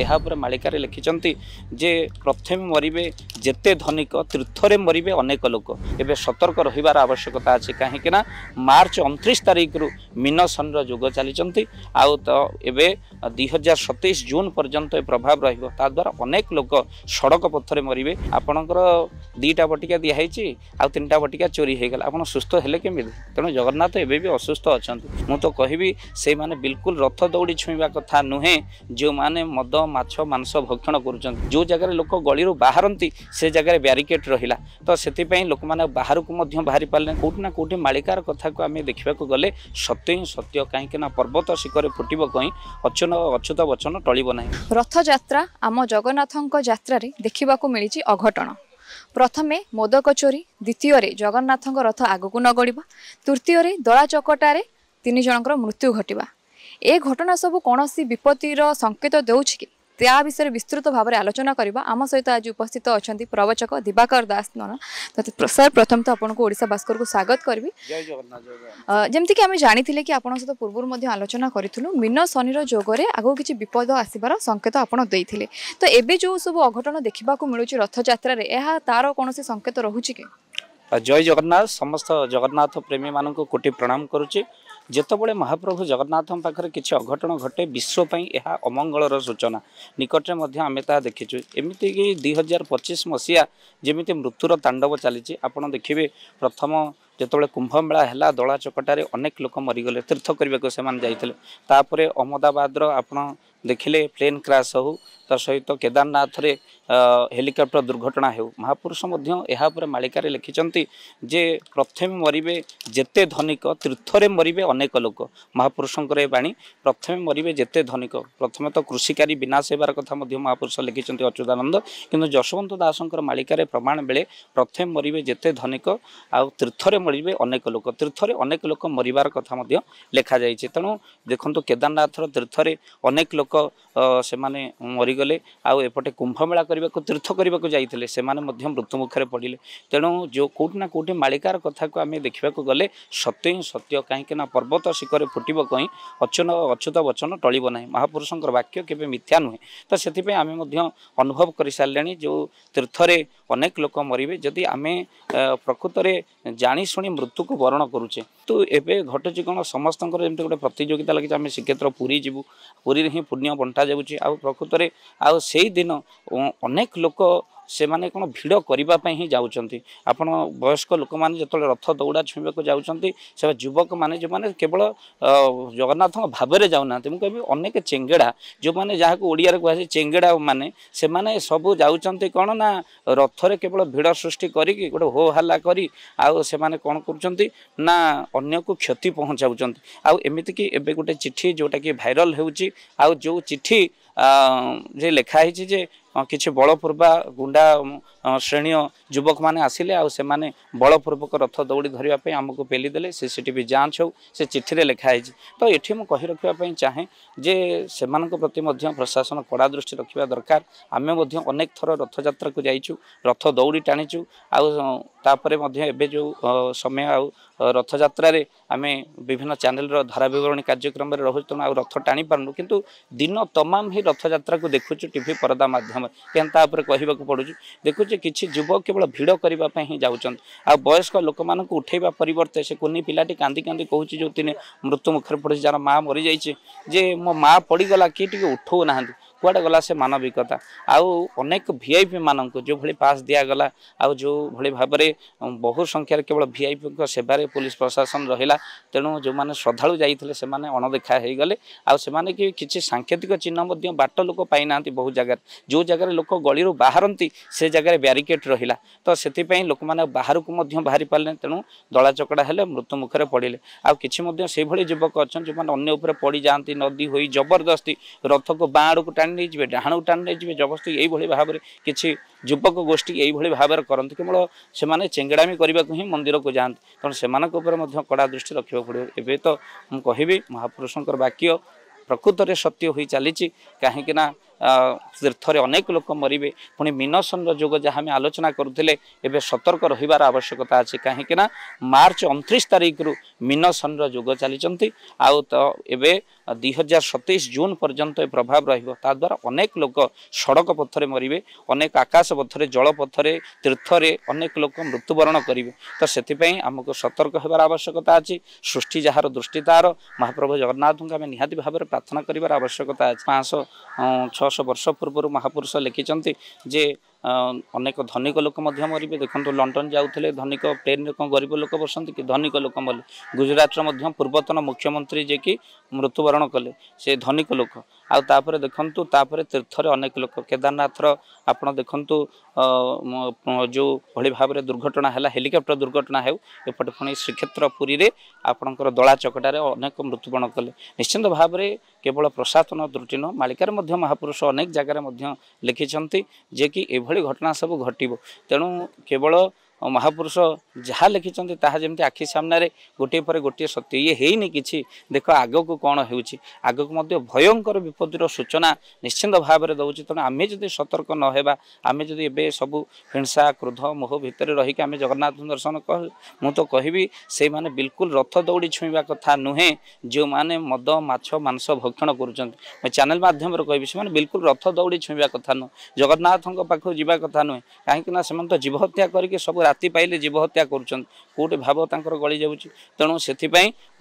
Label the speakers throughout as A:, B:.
A: ଏହା ଉପରେ ମାଳିକାରେ ଲେଖିଛନ୍ତି ଯେ ପ୍ରଥମେ ମରିବେ ଯେତେ ଧନିକ ତୀର୍ଥରେ ମରିବେ ଅନେକ ଲୋକ। ଏବେ ସତର୍କ ରହିବାର ଆବଶ୍ୟକତା ଅଛି କାହିଁକି ନା ମାର୍ଚ୍ଚ 29 ତାରିଖରୁ ମୀନ ଶନିର ଯୁଗ ଚାଲିଛନ୍ତି ଆଉ ତ ଏବେ 2027 ଜୁନ ପର୍ଯ୍ୟନ୍ତ ଏ ପ୍ରଭାବ ରହିବ। ତା ଦ୍ୱାରା ଅନେକ ଲୋକ ସଡ଼କ ପଥରେ ମରିବେ। ଆପଣଙ୍କର 2ଟା ବଟିକା ଦିଆହେଇଛି ଆଉ 3ଟା ବଟିକା ଚୋରି ହେଇଗଲା, ଆପଣ ସୁସ୍ଥ ହେଲେ କେମିତି? ତେଣୁ ଜଗନ୍ନାଥ ଏବେ ବି ଅସୁସ୍ଥ ଅଛନ୍ତି। ମୁଁ ତ କହିବି ସେଇମାନେ ବିଲକୁଲ ରଥ ଦୌଡ଼ି ଛୁଇଁବା କଥା ନୁହେଁ ଯେଉଁମାନେ ମଦ ମାଛ ମାଂସ ଭକ୍ଷଣ କରୁଛନ୍ତି। ଯେଉଁ ଜାଗାରେ ଲୋକ ଗଳିରୁ ବାହାରନ୍ତି ସେ ଜାଗାରେ ବ୍ୟାରିକେଡ୍ ରହିଲା, ତ ସେଥିପାଇଁ ଲୋକମାନେ ବାହାରକୁ ମଧ୍ୟ ବାହାରି ପାରିଲେ। କେଉଁଠି ନା କେଉଁଠି ମାଳିକାର କଥାକୁ ଆମେ ଦେଖିବାକୁ ଗଲେ ସତ୍ୟ ହିଁ ସତ୍ୟ, କାହିଁକି ନା ପର୍ବତ ଶିଖରେ ଫୁଟିବ କହିଁ ଅଚ୍ୟୁତ ବଚନ ଟଳିବ ନାହିଁ।
B: ରଥଯାତ୍ରା ଆମ ଜଗନ୍ନାଥଙ୍କ ଯାତ୍ରାରେ ଦେଖିବାକୁ ମିଳିଛି ଅଘଟଣ। ପ୍ରଥମେ ମୋଦକ ଚୋରି, ଦ୍ୱିତୀୟରେ ଜଗନ୍ନାଥଙ୍କ ରଥ ଆଗକୁ ନ ଗଡ଼ିବା, ତୃତୀୟରେ ଦଳା ଚକଟାରେ 3 ଜଣଙ୍କର ମୃତ୍ୟୁ ଘଟିବା। ଏ ଘଟଣା ସବୁ କୌଣସି ବିପତ୍ତିର ସଂକେତ ଦେଉଛି କି? ତା ବିଷୟରେ ବିସ୍ତୃତ ଭାବରେ ଆଲୋଚନା କରିବା। ଆମ ସହିତ ଆଜି ଉପସ୍ଥିତ ଅଛନ୍ତି ପ୍ରବଚକ ଦିବାକର ଦାସ ନନା। ସାର୍ ପ୍ରଥମ ତ ଆପଣଙ୍କୁ ଓଡ଼ିଶା ଭାସ୍କରକୁ ସ୍ୱାଗତ କରିବି।
A: ଜୟ ଜଗନ୍ନାଥ।
B: ଯେମିତିକି ଆମେ ଜାଣିଥିଲେ କି ଆପଣଙ୍କ ସହିତ ପୂର୍ବରୁ ମଧ୍ୟ ଆଲୋଚନା କରିଥିଲୁ, ମୀନ ଶନିର ଯୋଗରେ ଆଗକୁ କିଛି ବିପଦ ଆସିବାର ସଂକେତ ଆପଣ ଦେଇଥିଲେ। ତ ଏବେ ଯେଉଁ ସବୁ ଅଘଟଣ ଦେଖିବାକୁ ମିଳୁଛି ରଥଯାତ୍ରାରେ, ଏହା ତାର କୌଣସି ସଂକେତ ରହୁଛି କି?
A: ଜୟ ଜଗନ୍ନାଥ। ସମସ୍ତ ଜଗନ୍ନାଥ ପ୍ରେମୀ ମାନଙ୍କୁ କୋଟି ପ୍ରଣାମ କରୁଛି। ଯେତେବେଳେ ମହାପ୍ରଭୁ ଜଗନ୍ନାଥଙ୍କ ପାଖରେ କିଛି ଅଘଟଣ ଘଟେ ବିଶ୍ୱ ପାଇଁ ଏହା ଅମଙ୍ଗଳର ସୂଚନା। ନିକଟରେ ମଧ୍ୟ ଆମେ ତାହା ଦେଖିଛୁ। ଏମିତିକି 2025 ମସିହା ଯେମିତି ମୃତ୍ୟୁର ତାଣ୍ଡବ ଚାଲିଛି। ଆପଣ ଦେଖିବେ ପ୍ରଥମ ଯେତେବେଳେ କୁମ୍ଭମେଳା ହେଲା ଦଳା ଚକଟାରେ ଅନେକ ଲୋକ ମରିଗଲେ, ତୀର୍ଥ କରିବାକୁ ସେମାନେ ଯାଇଥିଲେ। ତାପରେ ଅହମ୍ମଦାବାଦର ଆପଣ ଦେଖିଲେ ପ୍ଲେନ୍ କ୍ରାସ୍ ହେଉ, ତା ସହିତ କେଦାରନାଥରେ ହେଲିକପ୍ଟର ଦୁର୍ଘଟଣା ହେଉ, ମହାପୁରୁଷ ମଧ୍ୟ ଏହା ଉପରେ ମାଳିକାରେ ଲେଖିଛନ୍ତି ଯେ ପ୍ରଥମେ ମରିବେ ଯେତେ ଧନିକ ତୀର୍ଥରେ ମରିବେ ଅନେକ ଲୋକ। ମହାପୁରୁଷଙ୍କର ଏ ବାଣୀ, ପ୍ରଥମେ ମରିବେ ଯେତେ ଧନିକ। ପ୍ରଥମେ ତ କୃଷିକାରୀ ବିନାଶ ହେବାର କଥା ମଧ୍ୟ ମହାପୁରୁଷ ଲେଖିଛନ୍ତି ଅଚ୍ୟୁତାନନ୍ଦ, କିନ୍ତୁ ଯଶୋବନ୍ତ ଦାସଙ୍କର ମାଳିକାରେ ପ୍ରମାଣ ବେଳେ ପ୍ରଥମେ ମରିବେ ଯେତେ ଧନିକ ଆଉ ତୀର୍ଥରେ ମରିବେ ଅନେକ ଲୋକ। ତୀର୍ଥରେ ଅନେକ ଲୋକ ମରିବାର କଥା ମଧ୍ୟ ଲେଖାଯାଇଛି। ତେଣୁ ଦେଖନ୍ତୁ କେଦାରନାଥର ତୀର୍ଥରେ ଅନେକ ଲୋକ ସେମାନେ ମରିଗଲେ, ଆଉ ଏପଟେ କୁମ୍ଭମେଳା କରିବାକୁ ତୀର୍ଥ କରିବାକୁ ଯାଇଥିଲେ ସେମାନେ ମଧ୍ୟ ମୃତ୍ୟୁ ମୁଖରେ ପଡ଼ିଲେ। ତେଣୁ ଯେଉଁ କେଉଁଠି ନା କେଉଁଠି ମାଳିକାର କଥାକୁ ଆମେ ଦେଖିବାକୁ ଗଲେ ସତ୍ୟ ହିଁ ସତ୍ୟ, କାହିଁକି ନା ପର୍ବତ ଶିଖରେ ଫୁଟିବ କହିଁ ଅଚ୍ୟୁତ ବଚନ ଟଳିବ ନାହିଁ। ମହାପୁରୁଷଙ୍କର ବାକ୍ୟ କେବେ ମିଥ୍ୟା ନୁହେଁ। ତ ସେଥିପାଇଁ ଆମେ ମଧ୍ୟ ଅନୁଭବ କରିସାରିଲେଣି ଯେଉଁ ତୀର୍ଥରେ ଅନେକ ଲୋକ ମରିବେ। ଯଦି ଆମେ ପ୍ରକୃତରେ ଜାଣିଶୁଣି ମୃତ୍ୟୁକୁ ବରଣ କରୁଛେ, ତ ଏବେ ଘଟୁଛି କ'ଣ, ସମସ୍ତଙ୍କର ଯେମିତି ଗୋଟେ ପ୍ରତିଯୋଗିତା ଲାଗିଛି ଆମେ ଶ୍ରୀକ୍ଷେତ୍ର ପୁରୀ ଯିବୁ, ପୁରୀରେ ହିଁ ପୁଣ୍ୟ ବଣ୍ଟା ଯାଉଛି। ଆଉ ପ୍ରକୃତରେ ଆଉ ସେଇଦିନ ଅନେକ ଲୋକ ସେମାନେ କ'ଣ ଭିଡ଼ କରିବା ପାଇଁ ହିଁ ଯାଉଛନ୍ତି। ଆପଣ ବୟସ୍କ ଲୋକମାନେ ଯେତେବେଳେ ରଥ ଦୌଡ଼ା ଛୁଇଁବାକୁ ଯାଉଛନ୍ତି, ସେ ଯୁବକମାନେ ଯେଉଁମାନେ କେବଳ ଜଗନ୍ନାଥଙ୍କ ଭାବରେ ଯାଉନାହାନ୍ତି, ମୁଁ କହିବି ଅନେକ ଚେଙ୍ଗେଡ଼ା, ଯେଉଁମାନେ ଯାହାକୁ ଓଡ଼ିଆରେ କୁହାଯାଏ ଚେଙ୍ଗେଡ଼ା ମାନେ, ସେମାନେ ସବୁ ଯାଉଛନ୍ତି କ'ଣ ନା ରଥରେ କେବଳ ଭିଡ଼ ସୃଷ୍ଟି କରିକି ଗୋଟେ ହୋ ହାଲ୍ଲା କରି ଆଉ ସେମାନେ କ'ଣ କରୁଛନ୍ତି ନା ଅନ୍ୟକୁ କ୍ଷତି ପହଞ୍ଚାଉଛନ୍ତି। ଆଉ ଏମିତିକି ଏବେ ଗୋଟେ ଚିଠି ଯେଉଁଟାକି ଭାଇରାଲ ହେଉଛି, ଆଉ ଯେଉଁ ଚିଠି ଯେ ଲେଖା ହେଇଛି ଯେ କିଛି ବଳପୂର୍ବା ଗୁଣ୍ଡା ଶ୍ରେଣୀୟ ଯୁବକମାନେ ଆସିଲେ ଆଉ ସେମାନେ ବଳପୂର୍ବକ ରଥ ଦୌଡ଼ି ଧରିବା ପାଇଁ ଆମକୁ ପେଲି ଦେଲେ। CCTV ଯାଞ୍ଚ ହେଉ, ସେ ଚିଠିରେ ଲେଖା ହେଇଛି। ତ ଏଠି ମୁଁ କହି ରଖିବା ପାଇଁ ଚାହେଁ ଯେ ସେମାନଙ୍କ ପ୍ରତି ମଧ୍ୟ ପ୍ରଶାସନ କଡ଼ା ଦୃଷ୍ଟି ରଖିବା ଦରକାର। ଆମେ ମଧ୍ୟ ଅନେକ ଥର ରଥଯାତ୍ରାକୁ ଯାଇଛୁ, ରଥ ଦୌଡ଼ି ଟାଣିଛୁ, ଆଉ ତାପରେ ମଧ୍ୟ ଏବେ ଯେଉଁ ସମୟ ଆଉ ରଥଯାତ୍ରାରେ ଆମେ ବିଭିନ୍ନ ଚ୍ୟାନେଲର ଧାରାବିବରଣୀ କାର୍ଯ୍ୟକ୍ରମରେ ରହୁଛୁ, ତେଣୁ ଆଉ ରଥ ଟାଣି ପାରୁନୁ, କିନ୍ତୁ ଦିନ ତମାମ ହିଁ ରଥଯାତ୍ରାକୁ ଦେଖୁଛୁ ଟିଭି ପରଦା ମାଧ୍ୟମରେ। କିନ୍ତୁ ତା ଉପରେ କହିବାକୁ ପଡ଼ୁଛି, ଦେଖୁଛି କିଛି ଯୁବକ କେବଳ ଭିଡ଼ କରିବା ପାଇଁ ହିଁ ଯାଉଛନ୍ତି, ଆଉ ବୟସ୍କ ଲୋକମାନଙ୍କୁ ଉଠେଇବା ପରିବର୍ତ୍ତେ ସେ କୁନି ପିଲାଟି କାନ୍ଦି କାନ୍ଦି କହୁଛି ଯେଉଁ ତିନି ମୃତ୍ୟୁ ମୁଖରେ ପଡ଼ିଛି, ଯାହାର ମା ମରିଯାଇଛି, ଯେ ମୋ ମା ପଡ଼ିଗଲା, କିଏ ଟିକେ ଉଠଉ ନାହାନ୍ତି। କୁଆଡ଼େ ଗଲା ସେ ମାନବିକତା? ଆଉ ଅନେକ VIP ମାନଙ୍କୁ ଯେଉଁଭଳି ପାସ୍ ଦିଆଗଲା, ଆଉ ଯେଉଁଭଳି ଭାବରେ ବହୁ ସଂଖ୍ୟାରେ କେବଳ VIPଙ୍କ ସେବାରେ ପୁଲିସ ପ୍ରଶାସନ ରହିଲା, ତେଣୁ ଯେଉଁମାନେ ଶ୍ରଦ୍ଧାଳୁ ଯାଇଥିଲେ ସେମାନେ ଅଣଦେଖା ହେଇଗଲେ। ଆଉ ସେମାନେ କିଛି ସାଙ୍କେତିକ ଚିହ୍ନ ମଧ୍ୟ ବାଟ ଲୋକ ପାଇନାହାନ୍ତି। ବହୁ ଜାଗାରେ ଯେଉଁ ଜାଗାରେ ଲୋକ ଗଳିରୁ ବାହାରନ୍ତି ସେ ଜାଗାରେ ବ୍ୟାରିକେଡ୍ ରହିଲା, ତ ସେଥିପାଇଁ ଲୋକମାନେ ବାହାରକୁ ମଧ୍ୟ ବାହାରି ପାରିଲେ। ତେଣୁ ଦଳା ଚକଡ଼ା ହେଲେ, ମୃତ୍ୟୁ ମୁଖରେ ପଡ଼ିଲେ। ଆଉ କିଛି ମଧ୍ୟ ସେଇଭଳି ଯୁବକ ଅଛନ୍ତି ଯେଉଁମାନେ ଅନ୍ୟ ଉପରେ ପଡ଼ିଯାଆନ୍ତି, ନଦୀ ହୋଇ ଜବରଦସ୍ତି ରଥକୁ ବାଁ ଆଡ଼କୁ ଟାଣି ନେଇଯିବେ, ଡାହାଣକୁ ଟାଣି ନେଇଯିବେ ଜବରଦସ୍ତି। ଏଇଭଳି ଭାବରେ କିଛି ଯୁବକ ଗୋଷ୍ଠୀ ଏଇଭଳି ଭାବରେ କରନ୍ତି, କେବଳ ସେମାନେ ଚେଙ୍ଗଡ଼ାମି କରିବାକୁ ହିଁ ମନ୍ଦିରକୁ ଯାଆନ୍ତି। ତେଣୁ ସେମାନଙ୍କ ଉପରେ ମଧ୍ୟ କଡ଼ା ଦୃଷ୍ଟି ରଖିବାକୁ ପଡ଼ିବ। ଏବେ ତ ମୁଁ କହିବି ମହାପୁରୁଷଙ୍କର ବାକ୍ୟ ପ୍ରକୃତରେ ସତ୍ୟ ହୋଇ ଚାଲିଛି, କାହିଁକି ନା तीर्थरे अनेक लोक मरबे पुणी मीनसन जोग जहाँ आम आलोचना करुले एवं सतर्क रहीबार आवश्यकता अच्छी कहीं मार्च 29 तारिख रु मीनसन जोग चली आउ तो एवं 2027 जून पर्यंत प्रभाव द्वारा अनेक लोक सड़क पथरे मरबे अनेक आकाश पथरे जल पथरे तीर्थरे अनेक लोक मृत्युवरण करेंगे तो से आमको सतर्क होबार आवश्यकता अच्छी सृष्टि जार दृष्टि तार महाप्रभु जगन्नाथ को आम निहाती भाव में प्रार्थना करार आवश्यकता अच्छी 500-600 वर्ष पूर्व महापुरुष लिखिं जे अनेक धनिक लोक मरबे देखो लंडन जाऊे धनिक प्लेन कौन गरीब लोक बसती कि धनिक लोक मरले गुजरात पूर्वतन मुख्यमंत्री जे कि मृत्युवरण कले से धनिक लोक आउे देखु तीर्थरे अनेक लोक केदारनाथ आप देखु जो भली भाव में दुर्घटना है हेलिकॉप्टर दुर्घटना हो एपटे पुणी श्रीक्षेत्र पुरी रे आपणकर दला चकटार अनेक मृत्युवरण कले निश्चिंत भाव में केवल प्रशासन त्रुटि न मालिकार महापुरुष अनेक जगार लिखिं जे कि एभली घटना सब घटव तेणु केवल महापुरुष जहाँ लिखिं ताहा जमी आखि सामने गोटे पर गोटे सत्य ये हैनी कि देख आग को कौन हो आग को भयंकर विपत्तिर सूचना निश्चिंत भाव में दौर तेणु आम जदि सतर्क नहेबा आम जदि एबे सब हिंसा क्रोध मोह भितर रहीकि आम जगन्नाथ दर्शन मु तो कहबी से माने बिल्कुल रथ दौड़ी छुईवा कथा नुहे जो माने मद माछ मांस भक्षण कर चैनल माध्यम कहबी से बिल्कुल रथ दौड़ी छुईवा कथा नुह जगन्नाथ पाखक जावा कथा नुहे कहीं तो जीव हत्या करके सब राति पाइले जीव हत्या करोटे भाव तांकर गली जाऊँगी तेणु से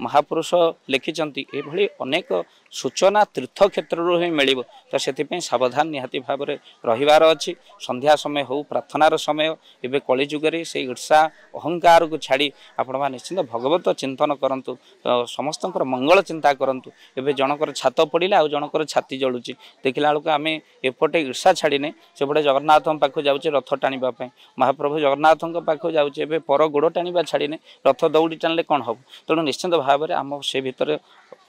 A: महापुरुष लिखिं ये अनेक सूचना तीर्थ क्षेत्र ही मिल तो से सावधान निहाती भाव में रहीबार अच्छी संध्या समय हो प्रार्थनार समय एवं कलिजुगे से ईर्षा अहंकार को छाड़ी आपण निश्चिंत भगवत चिंतन करूँ तो समस्त मंगल चिंता करूँ एवं जनकर छात पड़े आउ जनकर छाती जलुची देखला बेलू आम एपटे ईर्षा छाड़ने सेपटे जगन्नाथ पाखक जाऊे रथ टाणवाई महाप्रभु जगन्नाथ पाखक जाऊे पर गोड़ टाणवा छाड़ने रथ दौड़ी टाणिले कौन हम तेणु निश्चिंत भाव में आम से भितर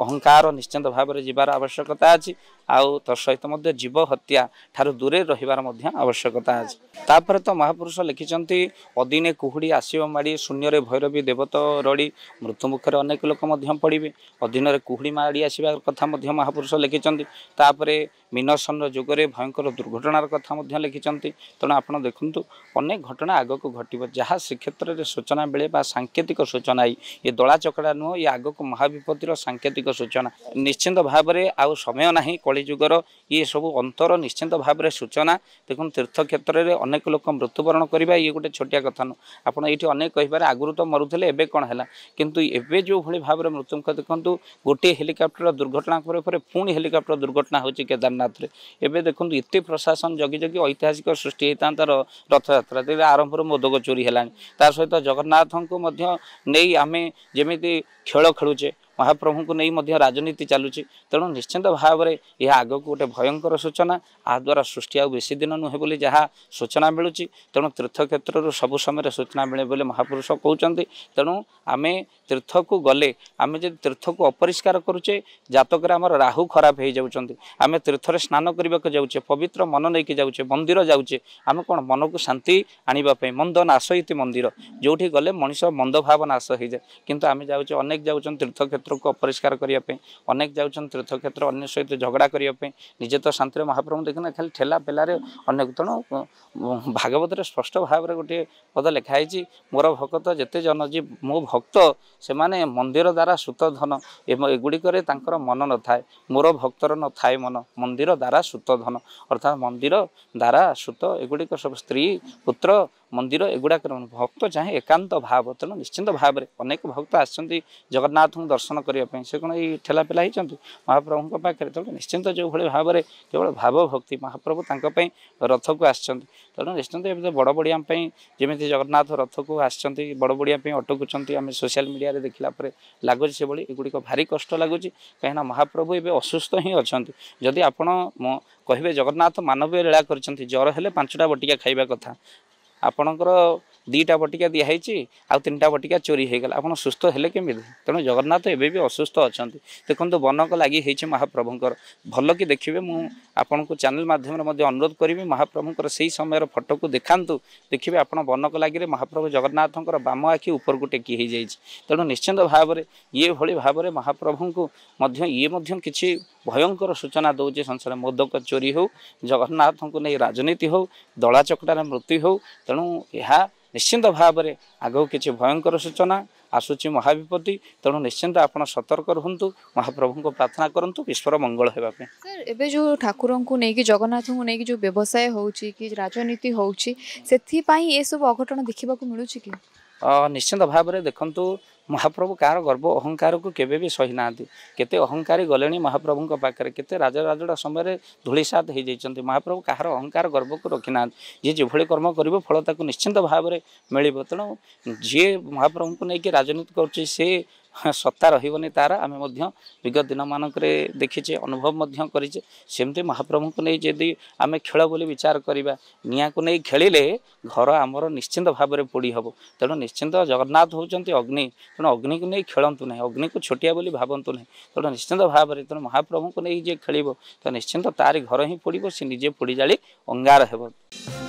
A: अहंकार निश्चिंत भाव में जीवार आवश्यकता अच्छी आउ तो सहित जीव हत्या ठार दूरे रहीबार आवश्यकता अच्छी तापर तो महापुरुष लिखिं अदिने कुहुड़ी आसव माड़ी शून्य भैरवी देवत रड़ी मृत्यु मुखर अनेक लोक पड़े अधीन कुहुड़ी माड़ी आसवा कथा महापुरुष लिखिं तापर मीनसन जुगरे भयंकर दुर्घटनार कथा लिखिं तेणु आप देखु अनेक घटना आग को घटव जहाँ श्रीक्षेत्र में सूचना बेले सांकेतिक सूचना ये दला चकड़ा नुह ये आग को महाविपत्तिर सांकेतिक सूचना निश्चिंत भाव में आउ समय ना कलिजुगर ये सब अंतर निश्चिंत भाव में सूचना देखो तीर्थ क्षेत्र में अनेक लोक मृत्युवरण करवा ये गोटे छोटिया कथा नु आपड़ ये अनेक कहीपर आगुरी तो मरुले एवं कौन है किंतु एवं जो भाई भाव में मृत्यु देखो गोटे हेलिकॉप्टर दुर्घटना पर पुणी हेलिकॉप्टर दुर्घटना हो केदारनाथ में एवं देखो एत प्रशासन जगी जगी ऐतिहासिक सृष्टि होता रथयात्रा आरंभ मोदक चोरी है सहित जगन्नाथ को नहीं आम जमी खेल खेलुचे महाप्रभु को नहीं राजनीति चलुची तेणु निश्चिंत भाव में यह आग को गोटे भयंकर सूचना आ द्वारा सृष्टि आउ बेसी दिन नुहे बोली जहाँ सूचना मिलूँ तेणु तीर्थ क्षेत्र सब समय सूचना मिले बोले महापुरुष कहते तेणु आम तीर्थ को गले आम जब तीर्थ को अपरिष्कार करुचे जातक आमर राहु खराब हो जाऊँच आम तीर्थ स्नान करने को जाऊे पवित्र मन नहीं जाऊे मंदिर जाऊे आम कौन मन को शांति आने मंद नाश इति मंदिर जो गले मनीष मंद भाव नाश हो जाए किंतु आम जाऊे अनेक जाऊँ तीर्थ क्षेत्र को अपरिष्कार करने अनेक जाऊँ तीर्थ क्षेत्र अन्य सहित झगड़ा करने निजे तो शांति महाप्रभु देखना खाली ठेला पेलार अनेक तेणु भागवत स्पष्ट भाव में गोटे पद लिखाई मोर भक्त जेते जन जी मो भक्त से माने मंदिर द्वारा सुत धन एगुड़िक मन न थाए मोर भक्तर न थाए मन मंदिर द्वारा सुत धन अर्थात मंदिर द्वारा सुत एगुड़िक सब स्त्री पुत्र मंदिर एगुड़ाक भक्त चाहे एकांत भाव तेणु निश्चिंत भाव में अनेक भक्त आसछन्ति जगन्नाथ को दर्शन करने से कौन ये ठेला पेला होती महाप्रभु पाखे तेणु निश्चिंत जो भाई भाव में केवल भाव भक्ति महाप्रभु तांपाई रथ को आसछन्ति तेणु निश्चिंत ए बड़ बड़िया जमी जगन्नाथ रथ को आसछन्ति बड़ बड़िया अटकुंट आम सोशल मीडिया देखला लगुच से एगुड़िक भारी कष्ट लगुच कहीं महाप्रभु एवं असुस्थ ही अच्छा जदि आपण कहे जगन्नाथ मानवीय लीला कर ज्वर हेले 5टा बटिका खाइबा कथा आपणकर दुईटा बटिका दिखाई आउ 3टा बटिका चोरी हो गला आप सुस्थ हेले केमी तेणु जगन्नाथ एवं भी असुस्थ अच्छा देखो बनक लगी महाप्रभुंर भल कि देखिए मुझे को चैनल माध्यम अनुरोध करी महाप्रभुंर से समय फोटो को देखातु देखिए आप बनक लगे महाप्रभु जगन्नाथ बाम आखि ऊपर को टेकी हो जाए तेणु निश्चिंत भाव में ये भली भाव में महाप्रभु को ये किसी भयंकर सूचना दौजे संसार मोदक चोरी हो जगन्नाथ को नहीं राजनीति हो दला चकटार मृत्यु हो तेणु यह निश्चिंत भाव में आगो किसी भयंकर सूचना आसूची महाविपत्ति तेणु निश्चिंत आप सतर्क रुहतु महाप्रभु को प्रार्थना करूँ ईश्वर मंगल होगापी।
B: सर एबे जो ठाकुर को लेकिन जगन्नाथ को लेकिन जो व्यवसाय होची कि राजनीति होची ये सब अघटन देखा मिलूँ कि
A: निश्चिंत भाव में देखु महाप्रभु कार गर्व अहंकार को केवे भी सही ना केते अहंकारी गले महाप्रभु पाखे केते राजराजड़ा समय धूलिसात हो जाती महाप्रभु कहार अहंकार गर्व को रखी ना जी जो कर्म कर फल ताक निश्चिंत भाव में मिल तेणु जी महाप्रभु को लेकिन राजनीति कर सत्ता रही तार आम विगत दिन मानक देखीचे अनुभव करें सेमती महाप्रभु को नहीं जदि आम खेल बोली विचार करवा निया को नहीं खेलिले घर आमर निश्चिंत भाव में पोड़ी हम तेणु निश्चिंत जगन्नाथ होती अग्नि तेणु अग्नि को नहीं खेलतु ना अग्नि को छोटिया बोली भावतु ना तेणु निश्चिंत भाव में तेणु महाप्रभु को नहीं जे खेल तो निश्चिंत तारी घर ही पोड़ सी निजे पोड़ी जाली अंगार हे।